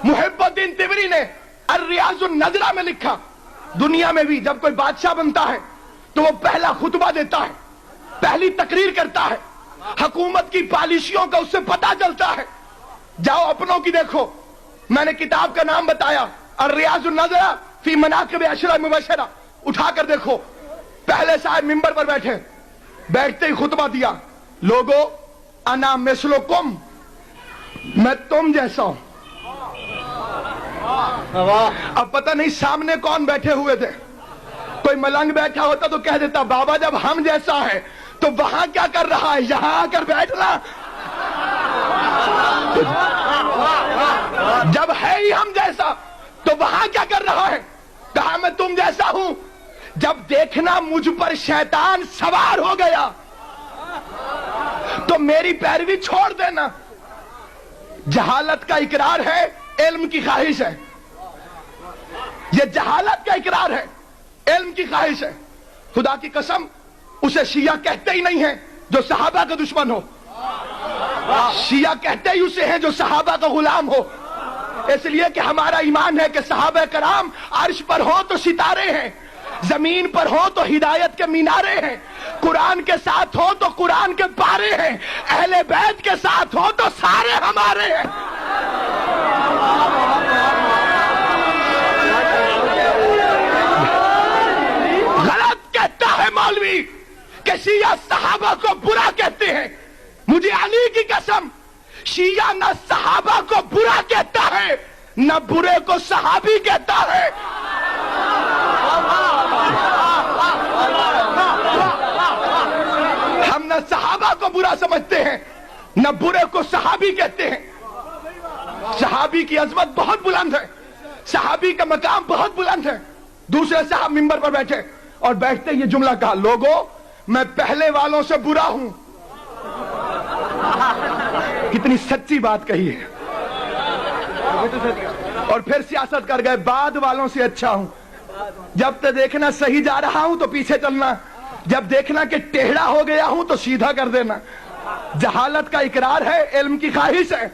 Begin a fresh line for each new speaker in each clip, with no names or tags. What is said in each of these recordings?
मुहिब्बुद्दीन Tabari ने अर्रियाजुन नज़रा में लिखा, दुनिया में भी जब कोई बादशाह बनता है तो वो पहला खुतबा देता है, पहली तकरीर करता है, हुकूमत की पॉलिसियों का उससे पता चलता है। जाओ अपनों की देखो, मैंने किताब का नाम बताया अर्रियाजुन नज़रा फी मनाकिब अशरा मुबशरा, उठाकर देखो। पहले साहब मिंबर पर बैठते ही खुतबा दिया, लोगो अना मिस्लुकुम, मैं तुम जैसा हूं। अब पता नहीं सामने कौन बैठे हुए थे, कोई मलंग बैठा होता तो कह देता बाबा जब हम जैसा है तो वहां क्या कर रहा है, यहां आकर बैठना। जब है ही हम जैसा तो वहां क्या कर रहा है, कहा मैं तुम जैसा हूं। जब देखना मुझ पर शैतान सवार हो गया तो मेरी पैरवी छोड़ देना। जहालत का इकरार है, इल्म की ख्वाहिश है। यह जहालत का इकरार है, इल्म की ख्वाहिश है। खुदा की कसम उसे शिया कहते ही नहीं है जो सहाबा का दुश्मन हो, शिया कहते ही उसे है जो सहाबा का गुलाम हो। इसलिए कि हमारा ईमान है कि सहाबा कराम अर्श पर हो तो सितारे हैं, जमीन पर हो तो हिदायत के मीनारे हैं, कुरान के साथ हो तो कुरान के पारे हैं, अहले बैत के साथ हो तो सारे हमारे हैं। गलत कहता है मौलवी कि शिया सहाबा को बुरा कहते हैं। मुझे अली की कसम, शिया न सहाबा को बुरा कहता है न बुरे को सहाबी कहता है। हम न सहाबा को बुरा समझते हैं न बुरे को सहाबी कहते हैं। सहाबी की अजमत बहुत बुलंद है, सहाबी का मकाम बहुत बुलंद है। दूसरे साहब मिंबर पर बैठे और बैठते ये जुमला कहा, लोगों मैं पहले वालों से बुरा हूं। कितनी सच्ची बात कही है। और फिर सियासत कर गए, बाद वालों से अच्छा हूं। जब तक देखना सही जा रहा हूं तो पीछे चलना, जब देखना कि टेढ़ा हो गया हूं तो सीधा कर देना। जहालत का इकरार है, इल्म की ख्वाहिश है।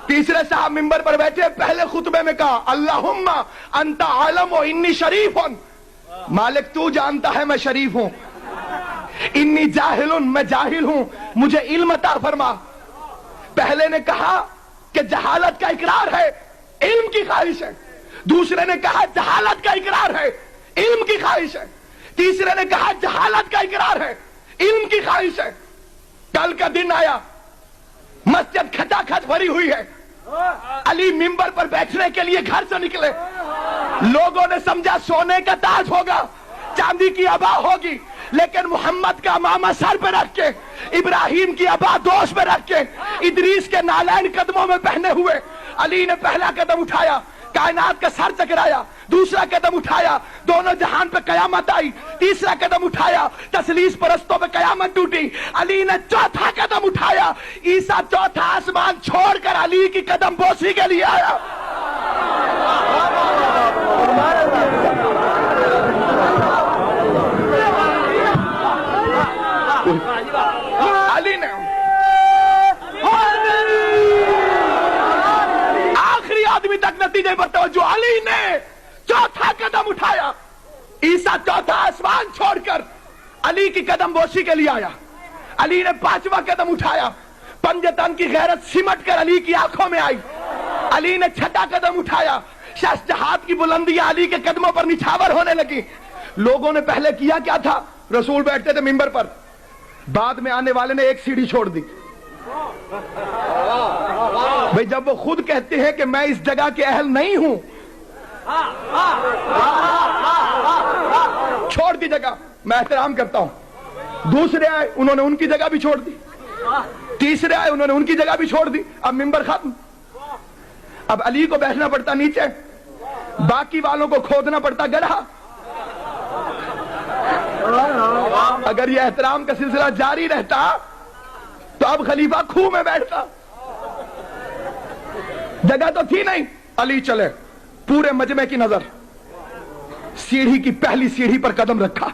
तीसरे साहब मिंबर पर बैठे, पहले खुतबे में कहा, अल्लाहुम्मा अंता आलम व इन्नी शरीफ हूं, मालिक तू जानता है मैं शरीफ हूं। इन्नी जाहिलुन, मैं जाहिल हूं, मुझे इल्म अता फरमा। पहले ने कहा कि जहालत का इकरार है, इल्म की ख्वाहिश है। दूसरे ने कहा जहालत का इकरार है, इल्म की ख्वाहिश है। तीसरे ने कहा जहालत का इकरार है, इल्म की ख्वाहिश है। कल का दिन आया, मस्जिद खचाखच भरी हुई है। अली मिंबर पर बैठने के लिए घर से निकले। लोगों ने समझा सोने का ताज होगा, चांदी की अबा होगी, लेकिन मोहम्मद का मामा सर पे रख के, इब्राहिम की अबा दोष पे रख के, इदरीस के नालैन कदमों में पहने हुए अली ने पहला कदम उठाया, कायनात का सर चकराया। दूसरा कदम उठाया, दोनों जहान पे कयामत आई। तीसरा कदम उठाया, तसलीस परस्तों पे कयामत टूटी। अली ने चौथा कदम उठाया, ईसा चौथा आसमान छोड़कर अली की कदम बोसी के लिए आया। अली ने आखिरी आदमी तक नतीजे पर तवज्जो, अली ने चौथा कदम उठाया, ईसा चौथा आसमान छोड़कर अली की कदम बोसी के लिए आया। अली ने पांचवा कदम उठाया, पंजतन की गैरत सिमट कर अली की आंखों में आई। अली ने छठा कदम उठाया, शस्त्रहात की बुलंदियां अली के कदमों पर निछावर होने लगी। लोगों ने पहले किया क्या था, रसूल बैठते थे मिंबर पर, बाद में आने वाले ने एक सीढ़ी छोड़ दी। भाई जब वो खुद कहते हैं कि मैं इस जगह के अहल नहीं हूं, छोड़ दी जगह, मैं एहतराम करता हूं। दूसरे आए, उन्होंने उनकी जगह भी छोड़ दी। तीसरे आए, उन्होंने उनकी जगह भी छोड़ दी। अब मिंबर खत्म। अब अली को बैठना पड़ता नीचे, बाकी वालों को खोदना पड़ता गड्ढा। अगर यह एहतराम का सिलसिला जारी रहता तो अब खलीफा खूह में बैठता। जगह तो थी नहीं। अली चले, पूरे मजमे की नजर, सीढ़ी की पहली सीढ़ी पर कदम रखा,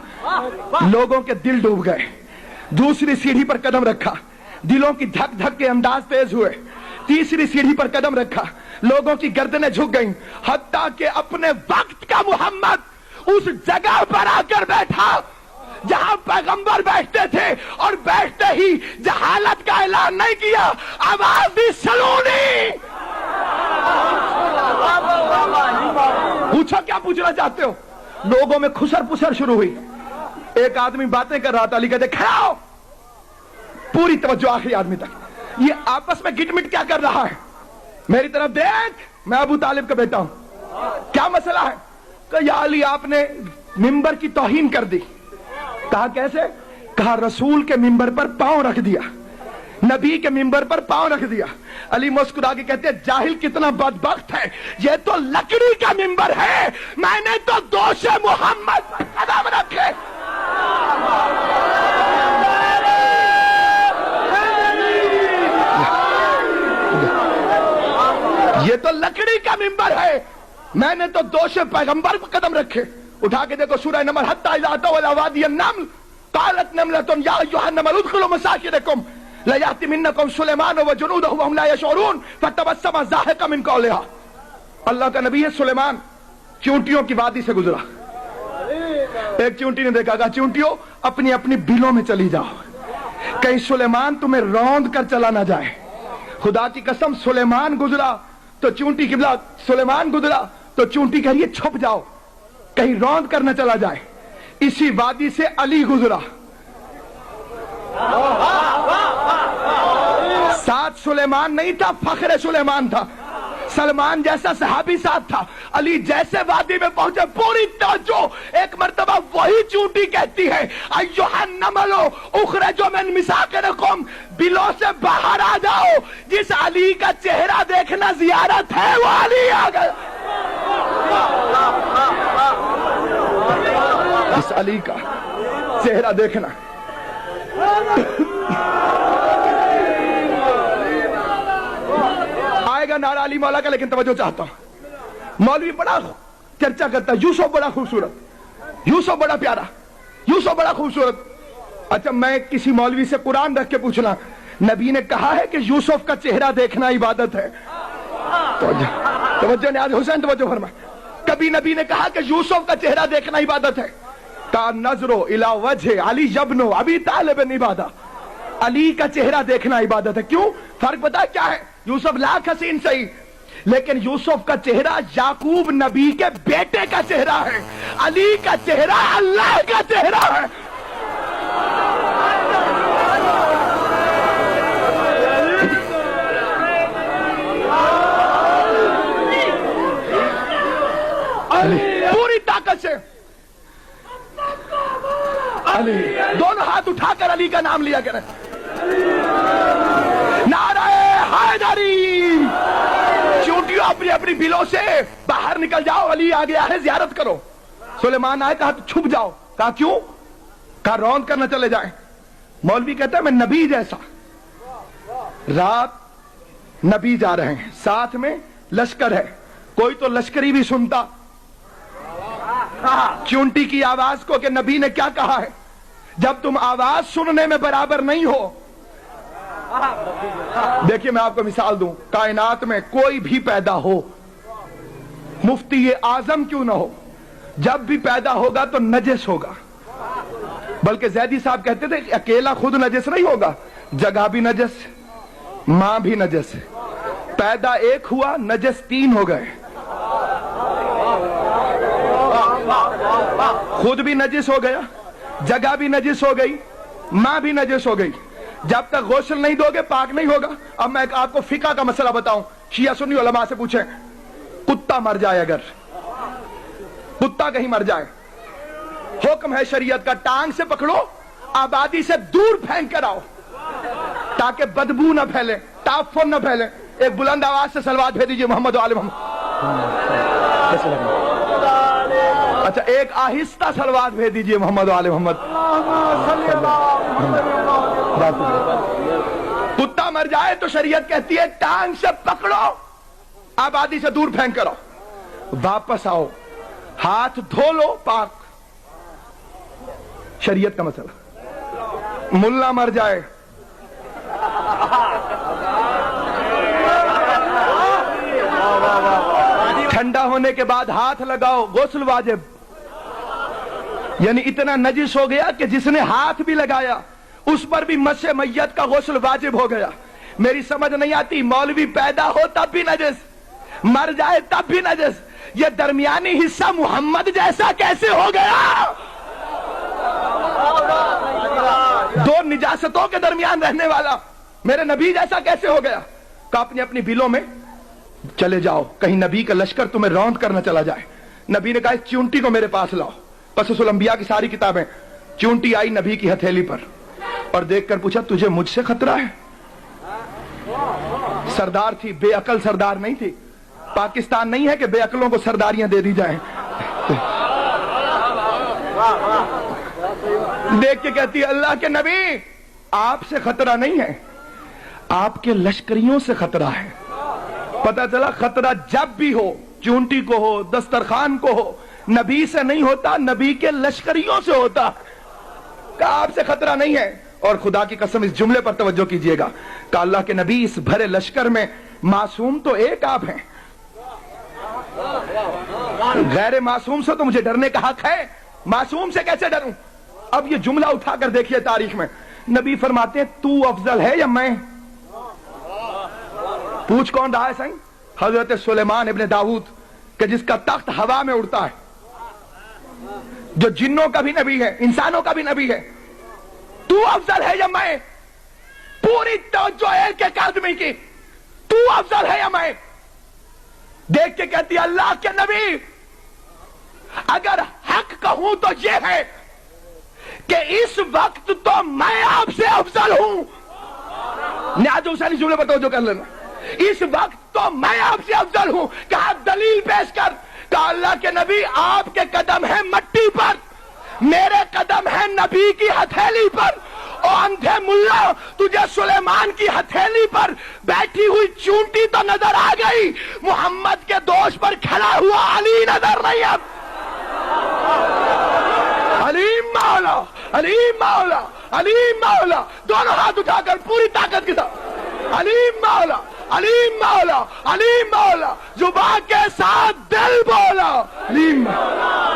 लोगों के दिल डूब गए। दूसरी सीढ़ी पर कदम रखा, दिलों की धक धक के अंदाज तेज हुए। तीसरी सीढ़ी पर कदम रखा, लोगों की गर्दनें झुक गईं, हत्ता कि अपने वक्त का मोहम्मद उस जगह पर आकर बैठा जहां पैगंबर बैठते थे, और बैठते ही जहालत का ऐलान नहीं किया, आवाज दी सलूनी। पूछो क्या पूछना चाहते हो। लोगों में खुसर पुसर शुरू हुई। एक आदमी बातें कर रहा था, अली कहते खड़ा हो, पूरी तवज्जो आखिरी आदमी तक। ये आपस में गिटमिट क्या कर रहा है, मेरी तरफ देख, मैं अबू तालिब का बेटा हूं, क्या मसला है। कहा या अली आपने मिंबर की तौहीन कर दी। कहा कैसे। कहा रसूल के मिंबर पर पांव रख दिया, नबी के मिंबर पर पांव रख दिया। अली मुस्कुरा के कहते हैं जाहिल कितना बदबख्त है, ये तो लकड़ी का मिंबर है, मैंने तो दोष मोहम्मद पर कदम रखे। ये तो लकड़ी का मिंबर है, मैंने तो दोष पैगंबर पर कदम रखे। उठा के देखो सूरह नमल, हत्ता इज़ा अतौ अला वादी अन्नम्ल क़ालत नमलतुन या अय्युहन नमल उदखुलू मसाकिनकुम ला यातिमिन्नकुम सुलैमान व जुनूदुहु वहुम ला यशऊरून फतबस्सम ज़ाहिकम मिन क़ौलिहा। अल्लाह का नबी है सुलेमान चूंटियों की वादी से गुजरा। एक चूंटी ने देखा, कहा चूंटियों अपनी अपनी बिलों में चली जाओ, कहीं सुलेमान तुम्हें रौंद कर चला ना जाए। खुदा की कसम सुलेमान गुजरा तो चूंटी किबला, सुलेमान गुजरा तो चूंटी कह रही है छुप जाओ, कहीं रौंद कर न चला जाए। इसी वादी से अली गुजरा, साथ सुलेमान नहीं था, फखरे सुलेमान था, सलमान जैसा सहाबी साथ था। अली जैसे वादी में पहुंचे, पूरी तवज्जो, एक मर्तबा वही चूंटी कहती है अय्युहन नमलो उखरजो मिन मिसाकिनकुम, बिलों से बाहर आ जाओ, जिस अली का चेहरा देखना जियारत है वो अली आ गया। इस अली का चेहरा देखना। आएगा नारा अली मौला का, लेकिन तवज्जो चाहता हूं। मौलवी बड़ा चर्चा करता है, यूसुफ बड़ा खूबसूरत, यूसुफ बड़ा प्यारा, यूसुफ बड़ा खूबसूरत। अच्छा, मैं किसी मौलवी से कुरान रख के पूछना, नबी ने कहा है कि यूसुफ का चेहरा देखना इबादत है? तवज्जो न्याज हुसैन तवज्जो फरमा, कभी नबी ने कहा कि यूसुफ का चेहरा देखना इबादत है? का नजरो इला वजह अली यब्नो अबी तालिब इबादा, अली का चेहरा देखना इबादत है। क्यों? फर्क पता है क्या है? यूसुफ लाख हसीन सही, लेकिन यूसुफ का चेहरा याकूब नबी के बेटे का चेहरा है, अली का चेहरा अल्लाह का चेहरा है। अली पूरी ताकत से, अली दोनों हाथ उठाकर अली का नाम लिया करें, नाराए हैदरी। चूंटियों अपनी अपनी बिलों से बाहर निकल जाओ, अली आ गया है, जियारत करो। सुलेमान आए, कहा छुप जाओ। कहा क्यों? कहा रौंद करना चले जाए। मौलवी कहता है मैं नबी जैसा, रात नबी जा रहे हैं, साथ में लश्कर है, कोई तो लश्करी भी सुनता चूंटी की आवाज को कि नबी ने क्या कहा है। जब तुम आवाज सुनने में बराबर नहीं हो, देखिए मैं आपको मिसाल दूं, कायनात में कोई भी पैदा हो, मुफ्ती ये आजम क्यों ना हो, जब भी पैदा होगा तो नजस होगा। बल्कि जैदी साहब कहते थे अकेला खुद नजस नहीं होगा, जगह भी नजस, मां भी नजस, पैदा एक हुआ नजस तीन हो गए, खुद भी नजिस हो गया, जगह भी नजिस हो गई, मां भी नजिस हो गई। जब तक गोसल नहीं दोगे पाक नहीं होगा। अब मैं आपको फिका का मसला बताऊं, शिया सुन्नी उलमा से पूछें, कुत्ता मर जाए, अगर कुत्ता कहीं मर जाए, हुक्म है शरीयत का, टांग से पकड़ो, आबादी से दूर फेंक कर आओ, ताकि बदबू न फैले, ताफुन न फैले। एक बुलंद आवाज से सलवात भेज दीजिए मोहम्मद वाले मोहम्मद। अच्छा, एक आहिस्ता सलवात भेज दीजिए मोहम्मद वाले मोहम्मद। कुत्ता मर जाए तो शरीयत कहती है टांग से पकड़ो, आबादी से दूर फेंक करो, वापस आओ, हाथ धो लो, पाक। शरीयत का मसला। मुल्ला मर जाए, ठंडा होने के बाद हाथ लगाओ, गुस्ल वाजिब। यानी इतना नजिस हो गया कि जिसने हाथ भी लगाया उस पर भी मस्से मैयत का गुस्ल वाजिब हो गया। मेरी समझ नहीं आती, मौलवी पैदा हो तब भी नजिस, मर जाए तब भी नजिस, ये दरमियानी हिस्सा मोहम्मद जैसा कैसे हो गया? दो निजासतों के दरमियान रहने वाला मेरे नबी जैसा कैसे हो गया? कि अपनी अपनी बिलों में चले जाओ, कहीं नबी का लश्कर तुम्हें रौंद करना चला जाए। नबी ने कहा इस चूंटी को मेरे पास लाओ। कससुल अंबिया की सारी किताबें, चूंटी आई नबी की हथेली पर और देखकर पूछा तुझे मुझसे खतरा है? सरदार थी, बेअकल सरदार नहीं थी। पाकिस्तान नहीं है कि बेअकलों को सरदारियां दे दी जाएं। देख के कहती है अल्लाह के नबी आपसे खतरा नहीं है, आपके लश्करियों से खतरा है। पता चला खतरा जब भी हो, चूंटी को हो, दस्तरखान को हो, नबी से नहीं होता, नबी के लश्करियों से होता। कहा आपसे खतरा नहीं है। और खुदा की कसम इस जुमले पर तवज्जो कीजिएगा, कहा अल्लाह के नबी इस भरे लश्कर में मासूम तो एक आप हैं, गैर मासूम से तो मुझे डरने का हक है, मासूम से कैसे डरूं? अब ये जुमला उठाकर देखिए तारीख में, नबी फरमाते हैं तू अफजल है या मैं? पूछ कौन रहा है सही? हजरत सुलेमान इब्ने दाऊद कि जिसका तख्त हवा में उड़ता है, जो जिन्नों का भी नबी है, इंसानों का भी नबी है। तू अफजल है या मैं? पूरी तवज्जो एक एक आदमी की, तू अफजल है या मैं? देख के कहती अल्लाह के नबी अगर हक कहूं तो ये है कि इस वक्त तो मैं आपसे अफजल हूं। न्याज हुसैनी जुमले पर तवज्जो कर लेना, इस वक्त तो मैं आपसे अफजल हूं। कहा दलील पेश कर। कहा अल्लाह के नबी आपके कदम है मट्टी पर, मेरे कदम है नबी की हथेली पर। और अंधे मुल्ला तुझे सुलेमान की हथेली पर बैठी हुई चूंटी तो नजर आ गई, मोहम्मद के दोष पर खड़ा हुआ अली नजर नहीं। अब अलीम मौला, अलीम मौला, अलीम मौला, दोनों हाथ उठाकर पूरी ताकत के साथ अलीम मौला, अलीम मौला, अलीम मौला, जुबान के साथ दिल बोला अलीम,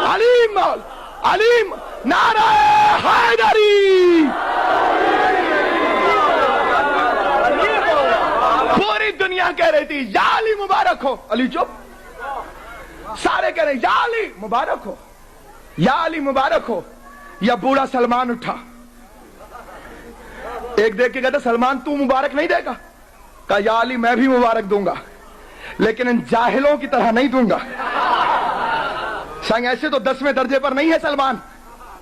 अलीम मौला, अलीम। नारा हैदरी, पूरी दुनिया कह रही थी या अली मुबारक हो। अली चुप, सारे कह रहे या अली मुबारक हो, या अली मुबारक हो। या बूढ़ा सलमान उठा, एक देख के कहता सलमान तू मुबारक नहीं देगा? कहा या अली मैं भी मुबारक दूंगा, लेकिन इन जाहिलों की तरह नहीं दूंगा। संग ऐसे तो 10वें दर्जे पर नहीं है सलमान,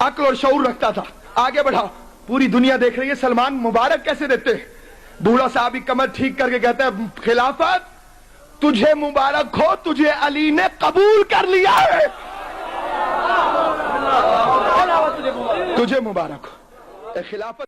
अक्ल और शऊर रखता था। आगे बढ़ाओ, पूरी दुनिया देख रही है सलमान मुबारक कैसे देते। बूढ़ा साहब ही कमर ठीक करके कहता है खिलाफत तुझे मुबारक हो, तुझे अली ने कबूल कर लिया है, तुझे मुबारक हो खिलाफत।